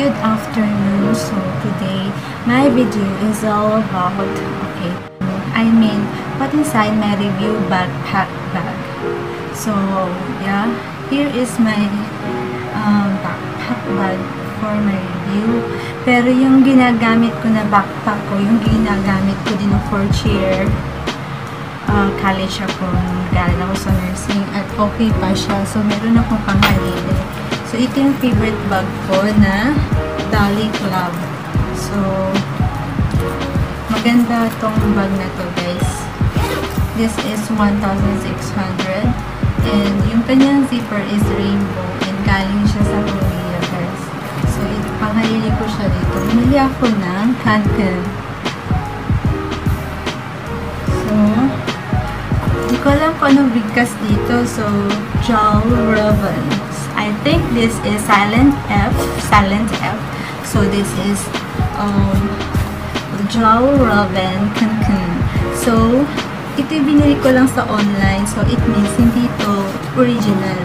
Good afternoon. So today my video is all about what inside my review backpack bag. So yeah, here is my backpack bag for my review. Pero yung ginagamit ko na backpack ko, yung ginagamit ko din for cheer. College ako, galing ako sa nursing at okay pa siya. So meron akong panghalili. So ito yung favorite bag ko na Dolly Club. So maganda tong bag na to, guys. This is 1,600 and yung kanyang zipper is rainbow and galing siya sa Korea, guys. So panghalili ko siya dito. Bumili ako ng Kanken. So hindi ko alam kung anong bigkas dito. So Joel Raven, I think this is silent F. So this is Joel Raven Kanken. So ito yung binili ko lang sa online. So it means hindi ito original.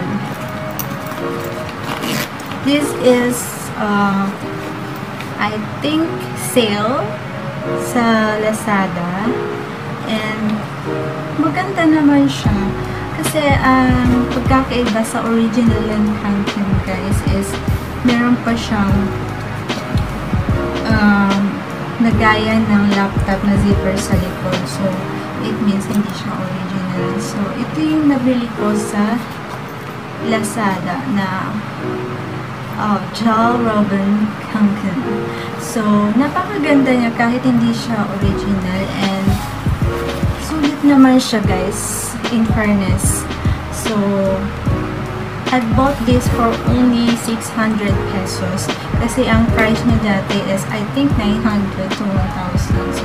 This is I think sale sa Lazada. And maganda naman siya. Kasi ang pagkakaiba sa original ng Kanken, guys, is meron pa siyang nagaya ng laptop na zipper sa likod. So it means hindi siya original. So ito yung nabili ko sa Lazada na Joel Raven Kanken. So napakaganda niya kahit hindi siya original, and sulit naman siya, guys, in fairness. So I bought this for only 600 pesos kasi ang price niya dati is I think 900 to 1,000. So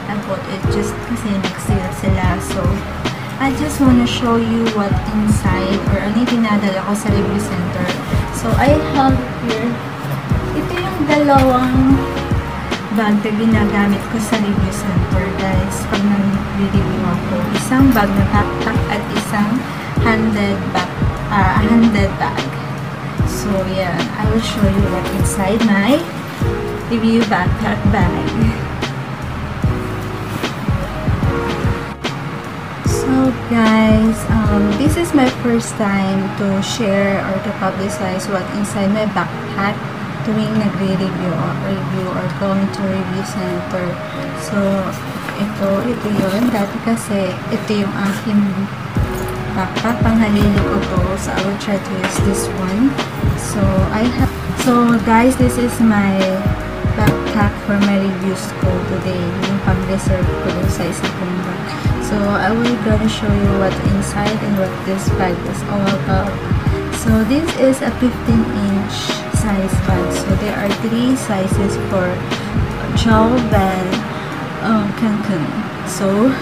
I bought it just kasi nag-sale sila. So I just wanna show you what inside or ano yung dinadala ko sa review center. So I have here, ito yung dalawang bag na ginagamit ko sa review center, guys, pag nag-review ako. Isang bag na backpack at isang handed bag. So yeah, I will show you what inside my review backpack bag. So guys, this is my first time to share or to publicize what inside my backpack tuwing nagre-review or going to review center. So ito yun. Dati kasi ito yung aking backpack, panghalili ko to. So I will try to use this one. So guys, this is my backpack for my reviews ko today. Yung pang-reserve ko dun sa isa kong bag. So I will gonna show you what inside and what this bag is all about. So this is a 15-inch size bag. So there are 3 sizes for Joel Raven Kanken. So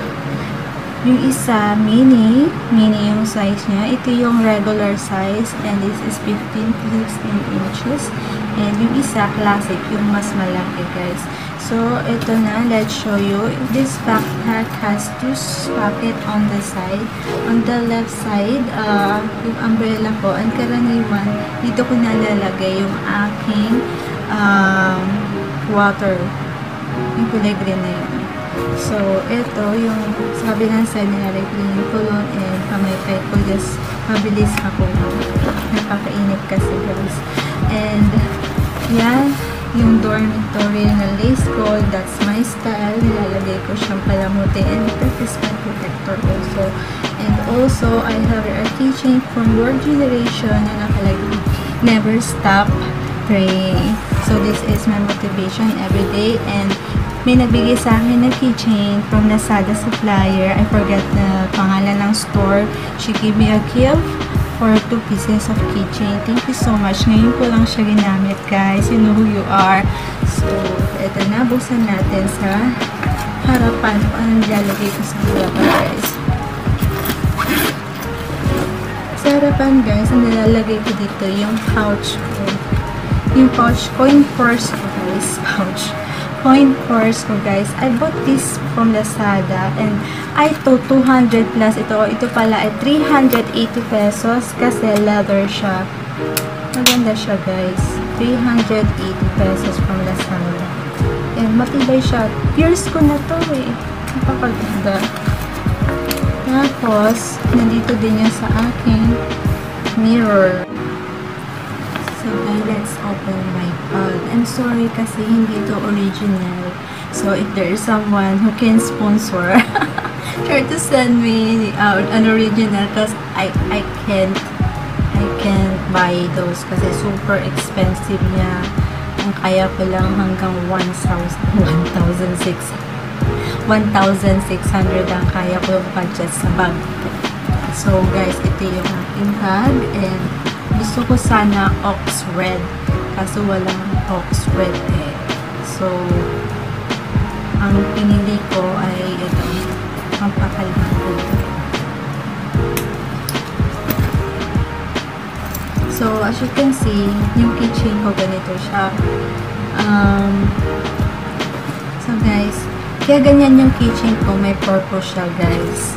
yung isa mini yung size niya. Ito yung regular size and this is 15 to 16 inches. And yung isa classic, yung mas malaki, guys. So ito na, let's show you. This backpack has 2 pockets on the side. On the left side, yung umbrella ko, ang karaniwan, dito ko nalalagay yung aking water. Yung kulay green na yun. So ito, yung sa kabilang side nilalagay ko yung kulon and pamaypay ko. Just mabilis ako. Napakainit kasi, guys. And yan, yung dormitory na lace gold, that's my style. Nilalagay ko siyang palamuti and that is my protector also. And also, I have a keychain from World Generation na nakalagay, never stop praying. So this is my motivation every day. And may nagbigay sa akin na keychain from Lazada supplier. I forget the pangalan ng store. She gave me a gift for 2 pieces of keychain. Thank you so much. Ngayon ko lang siya ginamit, guys. You know who you are. So, ito na. Buksan natin sa harapan. Paano nilalagay ko sa harapan, guys? Sa harapan, guys, ang nilalagay ko dito yung pouch ko. Yung pouch, coin purse ko, guys. Pouch. Coin purse ko, guys. I bought this from Lazada and I thought 200 plus. Ito pala ay 380 pesos kasi leather siya. Maganda siya, guys. 380 pesos from Lazada. And matibay siya. Pierce ko na to eh. Napakaganda. Tapos, nandito din yan sa aking mirror. So, let's open my pod. I'm sorry kasi hindi to original. So, if there is someone who can sponsor, try to send me an original because I can't buy those kasi super expensive niya. Ang kaya ko lang hanggang 1,600 ang kaya ko budget sa bag. So guys, ito yung aking bag and gusto ko sana ox red kaso walang ox red eh. So ang pinili ko ay ito, ang pakalmang kulay. So, as you can see, yung keychain ko ganito siya. So guys, kaya ganyan yung keychain ko, may purpose siya guys.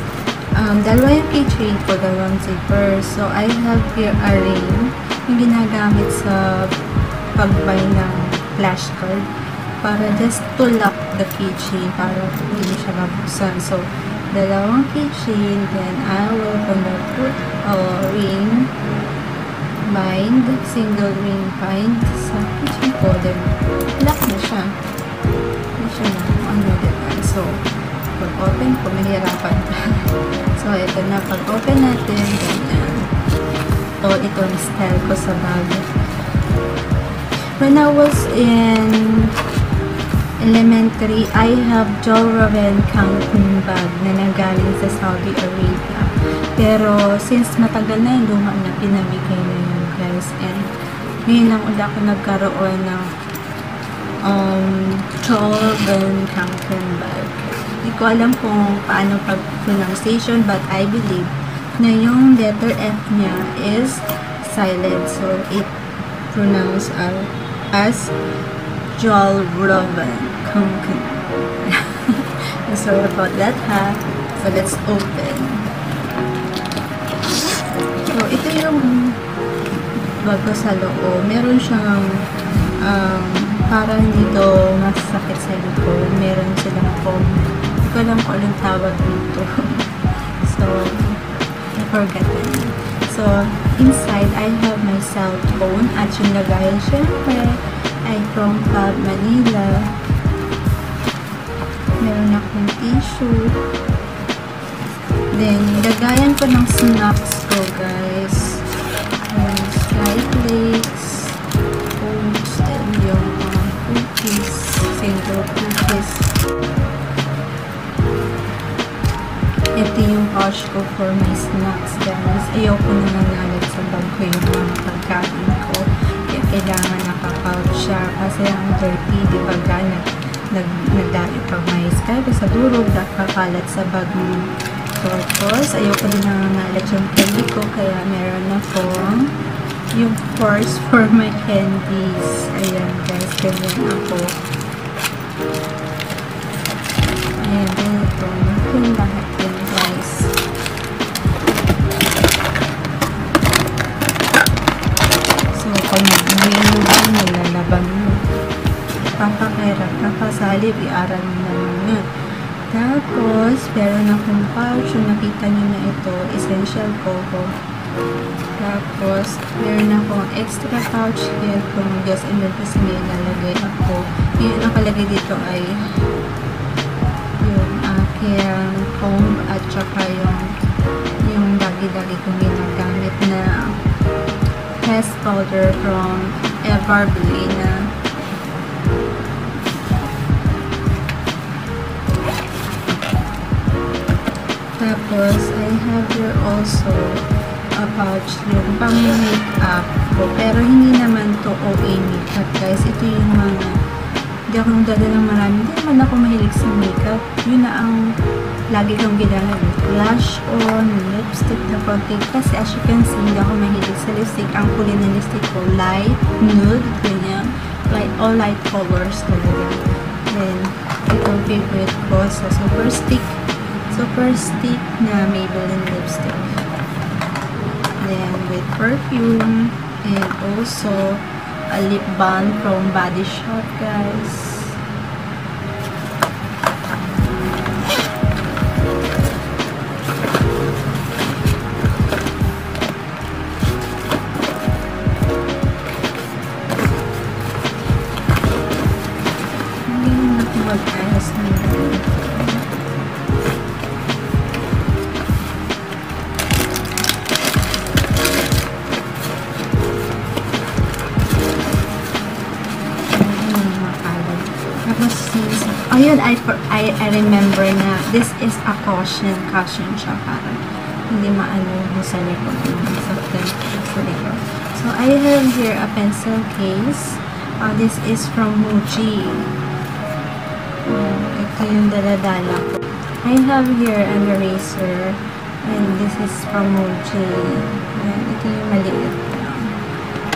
Dalawa yung keychain ko, dalawang zipper. So, I have here a ring, yung ginagamit sa pagbay ng flashcard para just to lock the keychain para hindi siya mabuksan. So, dalawang keychain, then I will gonna put a ring bind, single ring bind sa keychain ko, then lock na siya. Hindi siya na ano, diba? So, pag-open ko, mahirapan pa. So, ito na, pag-open natin, ganyan. Ito ang style ko sa bag. When I was in elementary, I have Jolraven Cancun bag na nanggaling sa Saudi Arabia. Pero, since matagal na yung luma na, pinamigay na yun, guys. And, ngayon lang ulit ako nagkaroon ng Jolraven Cancun bag. Hindi ko alam kung paano pag-pronunciation, but I believe na yung letter F niya is silent. So, it pronounced as Jolraven Cancun. Sorry about that, ha? So, let's open. So, ito yung bago sa loob. Meron siyang para hindi to masakit sa likod. Meron silang foam. Hindi ko alam kung anong tawag dito. So, I forgot it. So, inside, I have my cell phone. At yung lagayan, syempre, ay from Club Manila. Meron akong tissue. Then, lagayan ko ng snacks ko, guys. Sky flakes, oats, and yung cookies, single cookies. Ito yung pouch ko for my snacks, guys. Ayoko na nangalit sa bag ko yung mga pagkain ko. Kaya kailangan nakapouch siya kasi ang dirty, di ba nagdali pa may sky sa durog, nakakalat sa bag mo. So, of course, ayoko din nangangalat yung candy ko, kaya meron akong yung purse for my candies. Ayan, guys, ganyan ako. Ayan, ganito. Yung lahat yan, guys. So, kung nag-menu ba, nilalaban mo. Papakirap, papasalib, iaral mo naman yun. Tapos, meron akong pouch. Yung nakita nyo na ito, essential coco. Tapos, meron akong extra pouch here kung just emergency may lalagay ako. Yung nakalagay dito ay yung aking comb at saka yung lagi-lagi kong ginagamit na pressed powder from Everbly na tapos, I have here also a pouch yung pang-makeup ko. Pero hindi naman to OA makeup, guys. Ito yung mga hindi ako nang dala ng marami. Hindi naman ako mahilig sa makeup. Yun na ang lagi kong ginagawa. Blush on, lipstick na konti. Kasi as you can see, hindi ako mahilig sa lipstick. Ang kulay na lipstick ko, light, nude, ganyan. All light colors talaga. Then, itong favorite ko sa Super Stick na Maybelline lipstick. Then, with perfume and also a lip balm from Body Shop, guys. Ayun, I remember na this is a cushion siya para hindi maano sa likod sa likod. So I have here a pencil case. This is from Muji. Ito yung daladala ko. I have here an eraser, and this is from Muji. Ito yung maliit.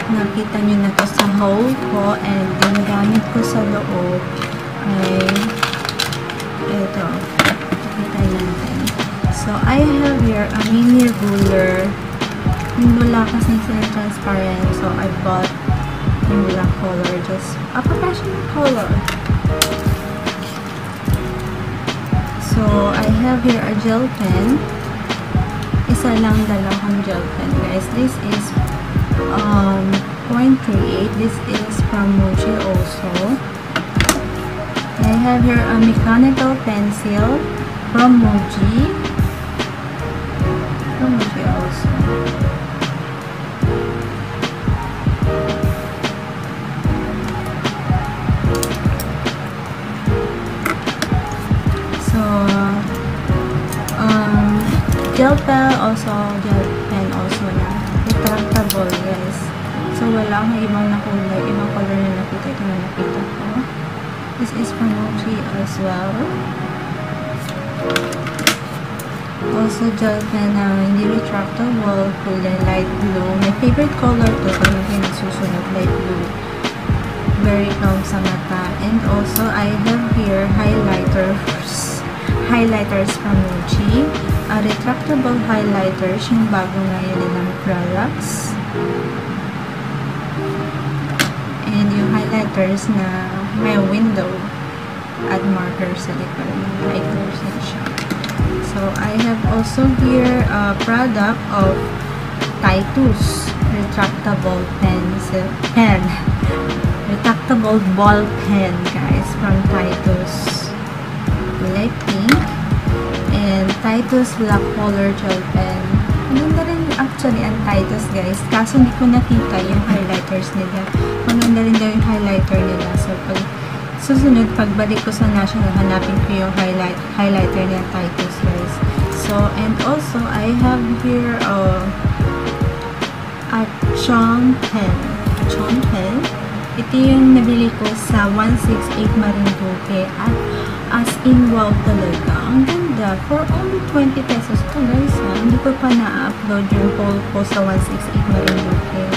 Nakita nyo na to sa haul ko, and ginagamit ko sa loob ay ito. Kita natin. So, I have here a mini ruler. Yung wala kasi sila transparent. So, I bought yung black color. Just a professional color. So, I have here a gel pen. Isa lang dalawang gel pen, guys. This is 0.38. This is from Muji also. I have here a mechanical pencil from Muji. From Muji also. So, gel pen also na. Retractable, guys. So, wala akong ibang nakulay. Ibang color na nakita ko. This is from Muji as well. Also, gel pen na hindi retractable, kulay light blue. My favorite color to, kung hindi nasusunod, light blue. Very calm sa mata. And also, I have here highlighters from Muji. Retractable highlighters, yung bago ngayon nilang products. And yung highlighters na may window at marker sa likod. Lighters na siya. So, I have also here a product of Titus retractable pen. Retractable ball pen, guys, from Titus. Light pink. And Titus black color gel pen. Maganda rin actually ang Titus, guys. Kaso hindi ko nakita yung highlighters nila. Maganda rin daw yung highlighter nila. So, pag susunod, pagbalik ko sa National, hanapin ko yung highlighter nila Titus, guys. So, and also, I have here a Chong pen. Ito yung nabili ko sa 168 Marinduque at as in wow talaga. Ang ganda. For only 20 pesos ito, guys. Hindi ko pa na-upload yung haul ko sa 168 Marinduque.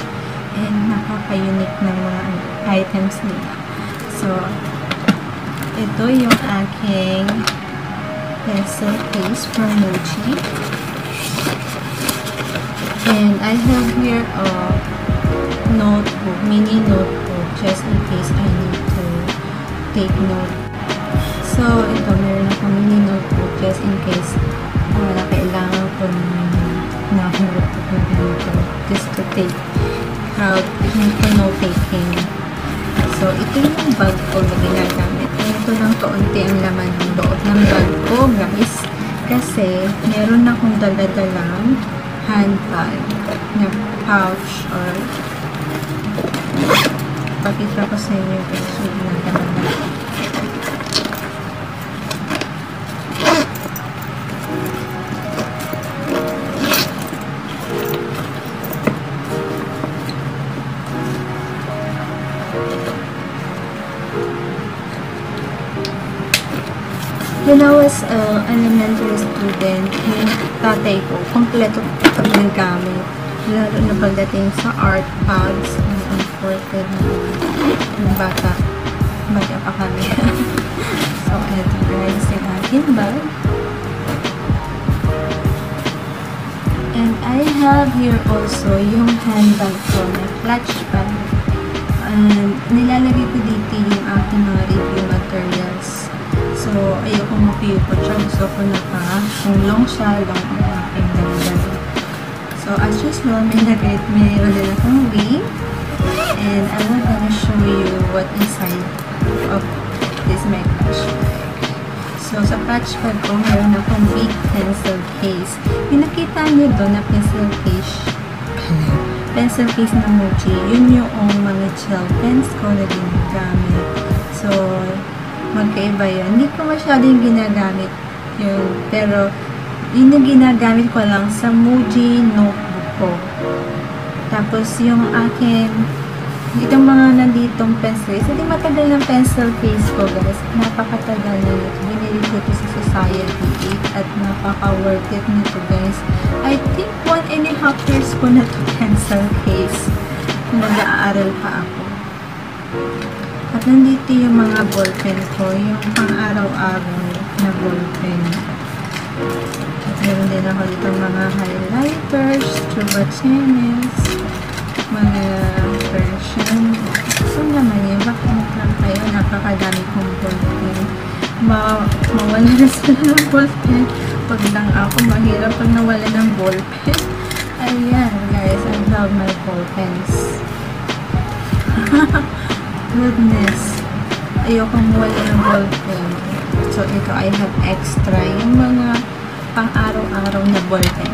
And nakaka-unique ng mga items nila. So, ito yung aking pencil case from Muji. And I have here a notebook, mini notebook, just in case I need to take note. So, ito, meron ako mini notebook just in case na kailangan ko na notebook na ganito just to take out for note-taking. So, ito yung bag ko na ginagamit. Ito lang kaunti ang laman ng loob ng bag ko, guys. Kasi, meron akong daladalang handbag na pouch or pakita ko sa inyo kasi nagdaman na. When I was elementary student, yung tatay ko, kompleto pag naggamit. Lalo na pagdating sa art pads, imported ng bata. Bata pa kami. So, eto guys, yung aking bag. And I have here also yung handbag ko na clutch bag. And nilalagay ko dito yung aking mga review materials. So, ayoko mapiyupot siya. Gusto ko na kung long siya, long ang aking dagdag. So, as usual, mayroon din akong wing. And I will gonna show you what inside of this my clutch bag. So, sa clutch bag ko, meron akong big pencil case. Pinakita niyo doon na pencil case na Muji. Yun yung mga gel pens ko na ginagamit. So, magkaiba yun. Hindi ko masyadong ginagamit yun. Pero, yun yung ginagamit ko lang sa Muji notebook ko. Tapos, yung akin, itong mga nanditong pencil case, hindi matagal ng pencil case ko, guys. Napakatagal na ito. Binili ko ito sa Society 8 at napaka-worth it nito, guys. I think 1.5 years ko na ito pencil case. Nag-aaral pa ako. At nandito yung mga ballpen ko, yung pang-araw-araw na ballpen. At meron din ako dito mga highlighters, tubachenes, mga version. So naman yun, bakit lang kayo, napakadami kong ballpen. Mawala na sila ng ballpen. Pag lang ako, mahirap pag nawala ng ballpen. Ayan, guys, I love my ballpens. Goodness. Ayokong mawala ng ballpen. So, ito, I have extra yung mga pang-araw-araw na ballpen.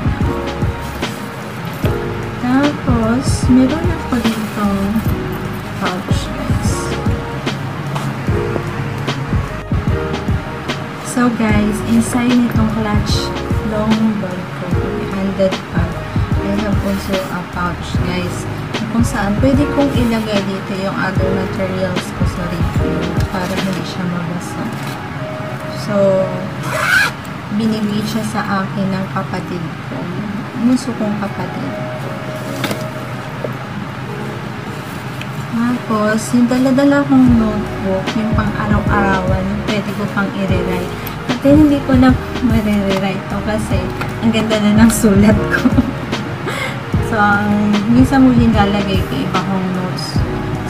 Tapos, meron ako dito pouch, guys. So, guys, inside nitong clutch long bag ko, handed bag, I have also a pouch, guys, kung saan pwede kong ilagay dito yung other materials ko sa review para hindi siya mabasa. So, binigay siya sa akin ng kapatid ko. Muso kong kapatid. Tapos, yung dala-dala kong notebook, yung pang-araw-arawan, yung pwede ko pang i-rewrite. At hindi ko na ma-rewrite to kasi ang ganda na ng sulat ko. So, minsan mo din lalagay ko iba kong notes.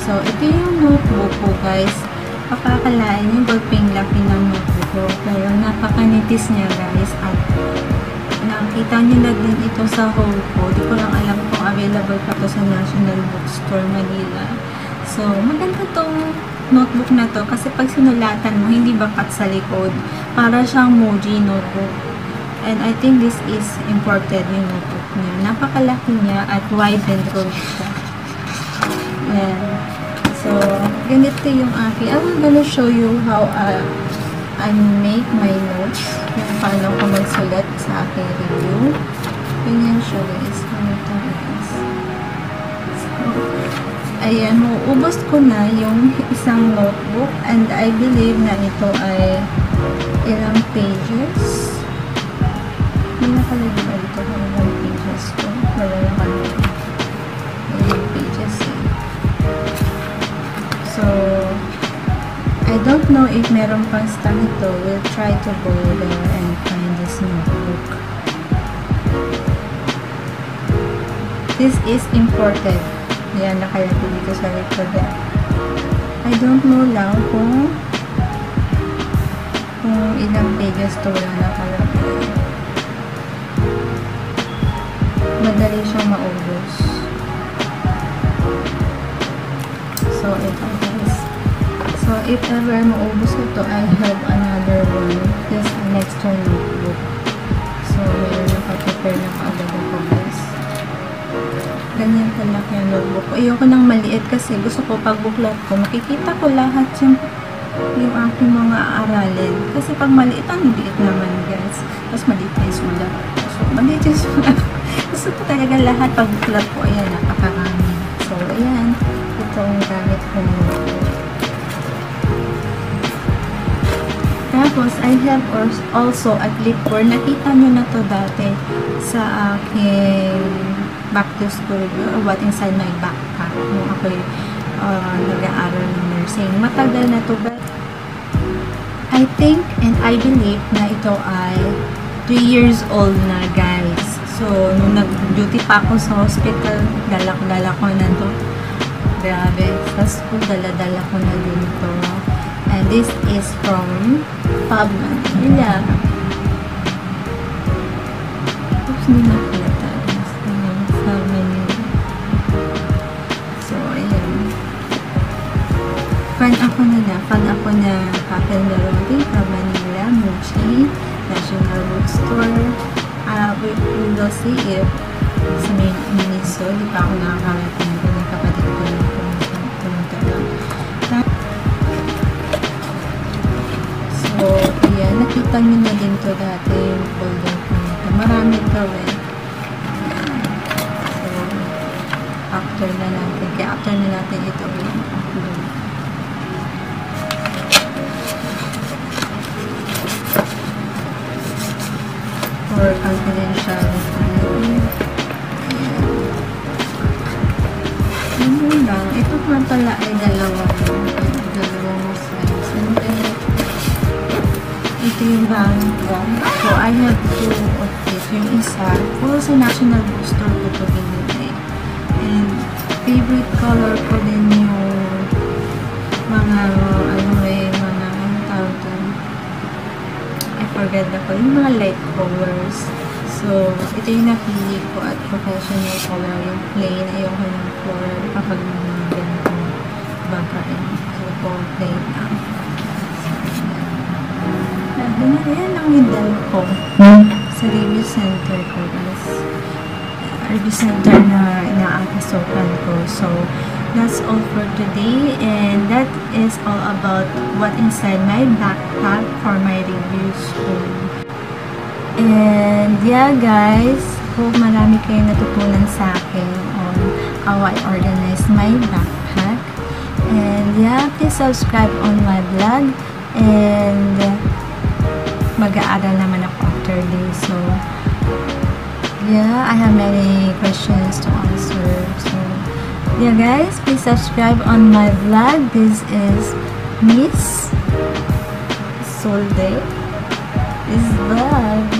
So, ito yung notebook ko, guys. Pakakalain yung ballpen laki ng notebook ko. Pero napakanitis niya, guys. At nakita niyo na din ito sa haul ko. Di ko lang alam kung available pa to sa National Bookstore, Manila. So, maganda tong notebook na to kasi pag sinulatan mo, hindi bakat sa likod. Para siyang Muji notebook. And I think this is imported yung notebook niya. Napakalaki niya at wide and broad siya. Ayan. So, ganito yung aking. I will gonna show you how I make my notes. Yung paano ko magsulat sa aking review. Ganyan siya, guys. Ganito, guys. So, ayan, uubos ko na yung isang notebook and I believe na ito ay ilang pages. Hindi nakalagay ba dito kung ilang pages ko? Wala nakalagay. Ilang pages eh. So, I don't know if meron pang stock ito. We'll try to go there and find this notebook. This is imported. Yan, nakalagay dito sa record. I don't know lang kung ilang pages to wala nakalagay. Madali siyang maubos. So, ito, guys. So, if ever maubos ito, I have another one. This an extra notebook. So, meron nakaprepare na kaagad ako, guys. Ganyan kalaki ang notebook ko. Ayoko nang maliit kasi gusto ko pag buklat ko, makikita ko lahat yung aking mga aralin. Kasi pag maliit, ang liit naman, guys. Tapos maliit na yung sulat. So, maliit yung sulat. Gusto ko talaga lahat pag buklat ko. Ayan, napakarami. So, ayan. Ito ang gamit ko notebook. Tapos, I have also a clipboard. Nakita nyo na to dati sa aking back to school or what inside my backpack nung ako'y nag-aaral ng nursing. Matagal na to, but I think and I believe na ito ay 3 years old na, guys. So, nung nag-duty pa ako sa hospital, dala ko na to. Grabe. Sa school, dala-dala ko na din to. And this is from Fab Manila. Oops, hindi na pala tayo. Fab Manila. So, ayan. Fan ako na Papel Dorothy, Fab Manila, Muji, National Bookstore. We will see if sa Miniso, di pa ako nakakarating ko ng kapatid ko lang pumunta lang. So, ayan, nakita nyo na din to dati yung folder ko nito. Marami to eh. So, after na natin ito ulit upload. For confidentiality. Yun lang. Ito nga pala ay dalawang size. And then, ito yung bang one. So, I have two of this. Yung isa, puro sa National Bookstore ko ito binili. And, favorite color ko din yung mga, ano tawag doon? I forget na ko. Yung mga light colors. So, ito yung napili ko at professional color. Yung plain, ayoko yung floral kapag mga ganitong bagain. So, po plain lang. Yan ang medal ko sa review center ko, guys. Review center na inaakasokan ko. So, that's all for today, and that is all about what inside my backpack for my reviews home. And yeah, guys, hope marami kayong natutunan sa akin on how I organize my backpack. And yeah, please subscribe on my vlog, and mag-aaral naman ako after this. So yeah, I have many questions to answer. So yeah, guys, please subscribe on my vlog. This is Miss Solde. This vlog.